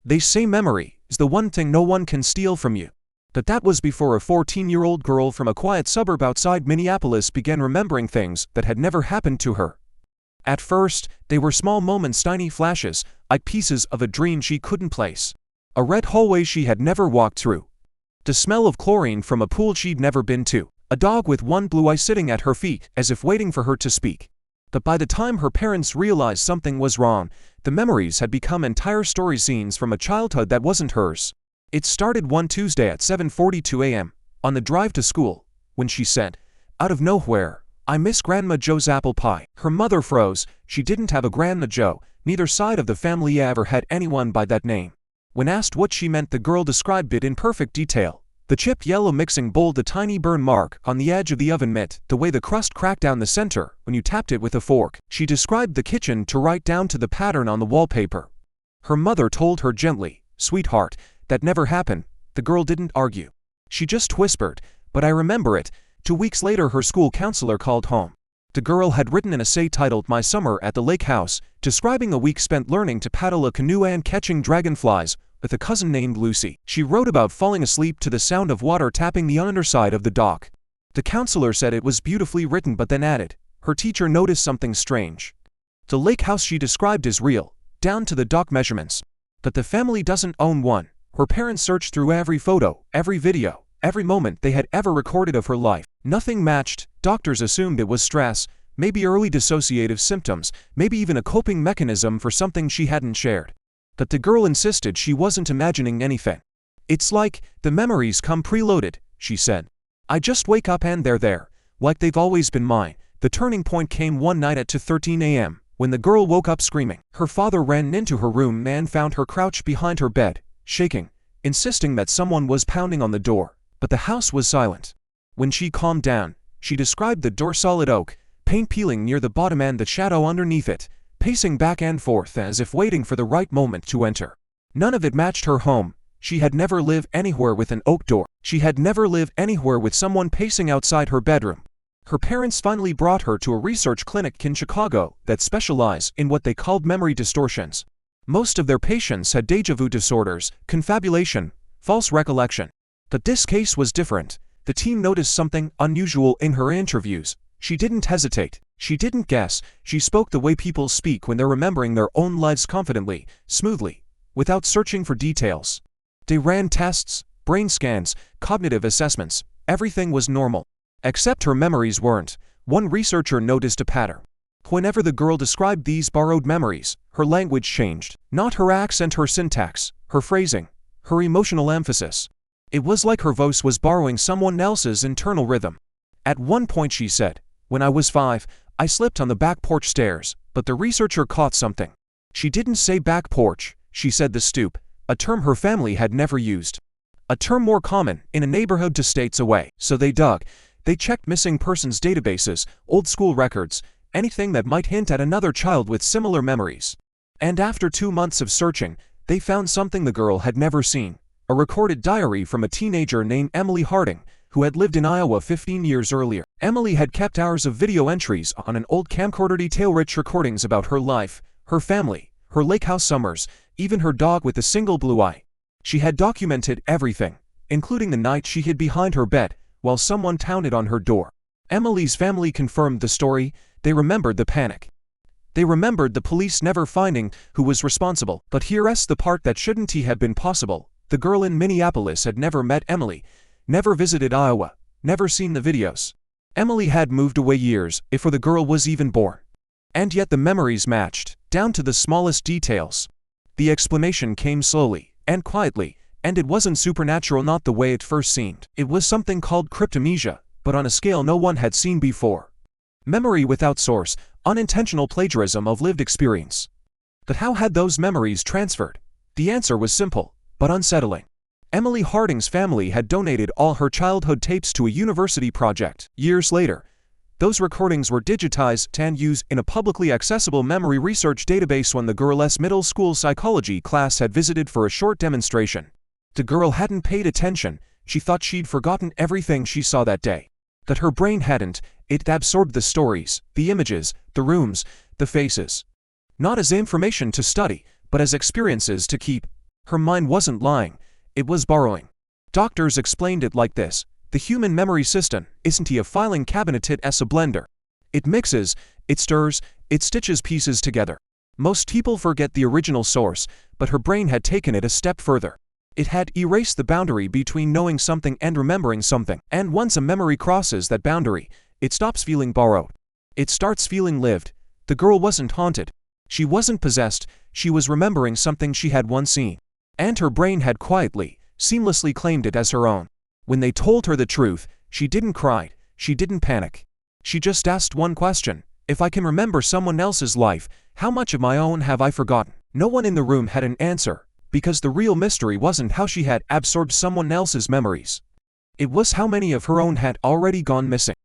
They say memory is the one thing no one can steal from you. But that was before a 14-year-old girl from a quiet suburb outside Minneapolis began remembering things that had never happened to her. At first, they were small moments, tiny flashes, like pieces of a dream she couldn't place. A red hallway she had never walked through. The smell of chlorine from a pool she'd never been to. A dog with one blue eye sitting at her feet, as if waiting for her to speak. But by the time her parents realized something was wrong, the memories had become entire story scenes from a childhood that wasn't hers. It started one Tuesday at 7:42 a.m., on the drive to school, when she said, out of nowhere, "I miss Grandma Joe's apple pie." Her mother froze. She didn't have a Grandma Joe. Neither side of the family ever had anyone by that name. When asked what she meant, the girl described it in perfect detail. The chipped yellow mixing bowl, the tiny burn mark on the edge of the oven mitt, the way the crust cracked down the center when you tapped it with a fork. She described the kitchen to right down to the pattern on the wallpaper. Her mother told her gently, "Sweetheart, that never happened." The girl didn't argue. She just whispered, "But I remember it." 2 weeks later, her school counselor called home. The girl had written an essay titled "My Summer at the Lake House," describing a week spent learning to paddle a canoe and catching dragonflies with a cousin named Lucy. She wrote about falling asleep to the sound of water tapping the underside of the dock. The counselor said it was beautifully written, but then added, her teacher noticed something strange. The lake house she described is real, down to the dock measurements. But the family doesn't own one. Her parents searched through every photo, every video, every moment they had ever recorded of her life. Nothing matched. Doctors assumed it was stress, maybe early dissociative symptoms, maybe even a coping mechanism for something she hadn't shared. But the girl insisted she wasn't imagining anything. "It's like the memories come preloaded," she said. "I just wake up and they're there, like they've always been mine." The turning point came one night at 2:13 a.m., when the girl woke up screaming. Her father ran into her room and found her crouched behind her bed, shaking, insisting that someone was pounding on the door. But the house was silent. When she calmed down, she described the door solid oak, paint peeling near the bottom and the shadow underneath it, pacing back and forth as if waiting for the right moment to enter. None of it matched her home. She had never lived anywhere with an oak door. She had never lived anywhere with someone pacing outside her bedroom. Her parents finally brought her to a research clinic in Chicago that specialized in what they called memory distortions. Most of their patients had déjà vu disorders, confabulation, false recollection. But this case was different. The team noticed something unusual in her interviews. She didn't hesitate. She didn't guess. She spoke the way people speak when they're remembering their own lives, confidently, smoothly, without searching for details. They ran tests, brain scans, cognitive assessments. Everything was normal. Except her memories weren't. One researcher noticed a pattern. Whenever the girl described these borrowed memories, her language changed. Not her accent, her syntax, her phrasing, her emotional emphasis. It was like her voice was borrowing someone else's internal rhythm. At one point she said, "When I was 5, I slipped on the back porch stairs," but the researcher caught something. She didn't say back porch, she said the stoop, a term her family had never used. A term more common in a neighborhood 2 states away. So they dug. They checked missing persons databases, old school records, anything that might hint at another child with similar memories. And after 2 months of searching, they found something the girl had never seen. A recorded diary from a teenager named Emily Harding, who had lived in Iowa 15 years earlier. Emily had kept hours of video entries on an old camcorder, detail-rich recordings about her life, her family, her lake house summers, even her dog with a single blue eye. She had documented everything, including the night she hid behind her bed while someone pounded on her door. Emily's family confirmed the story. They remembered the panic. They remembered the police never finding who was responsible. But here's the part that shouldn't have been possible. The girl in Minneapolis had never met Emily, never visited Iowa, never seen the videos. Emily had moved away years before the girl was even born. And yet the memories matched, down to the smallest details. The explanation came slowly and quietly, and it wasn't supernatural, not the way it first seemed. It was something called cryptomnesia, but on a scale no one had seen before. Memory without source, unintentional plagiarism of lived experience. But how had those memories transferred? The answer was simple, but unsettling. Emily Harding's family had donated all her childhood tapes to a university project. Years later, those recordings were digitized and used in a publicly accessible memory research database when the girl's middle school psychology class had visited for a short demonstration. The girl hadn't paid attention. She thought she'd forgotten everything she saw that day. That her brain hadn't. It absorbed the stories, the images, the rooms, the faces. Not as information to study, but as experiences to keep. Her mind wasn't lying, it was borrowing. Doctors explained it like this: the human memory system isn't a filing cabinet, it's a blender. It mixes, it stirs, it stitches pieces together. Most people forget the original source, but her brain had taken it a step further. It had erased the boundary between knowing something and remembering something, and once a memory crosses that boundary, it stops feeling borrowed. It starts feeling lived. The girl wasn't haunted. She wasn't possessed, she was remembering something she had once seen. And her brain had quietly, seamlessly claimed it as her own. When they told her the truth, she didn't cry, she didn't panic. She just asked one question: if I can remember someone else's life, how much of my own have I forgotten? No one in the room had an answer, because the real mystery wasn't how she had absorbed someone else's memories. It was how many of her own had already gone missing.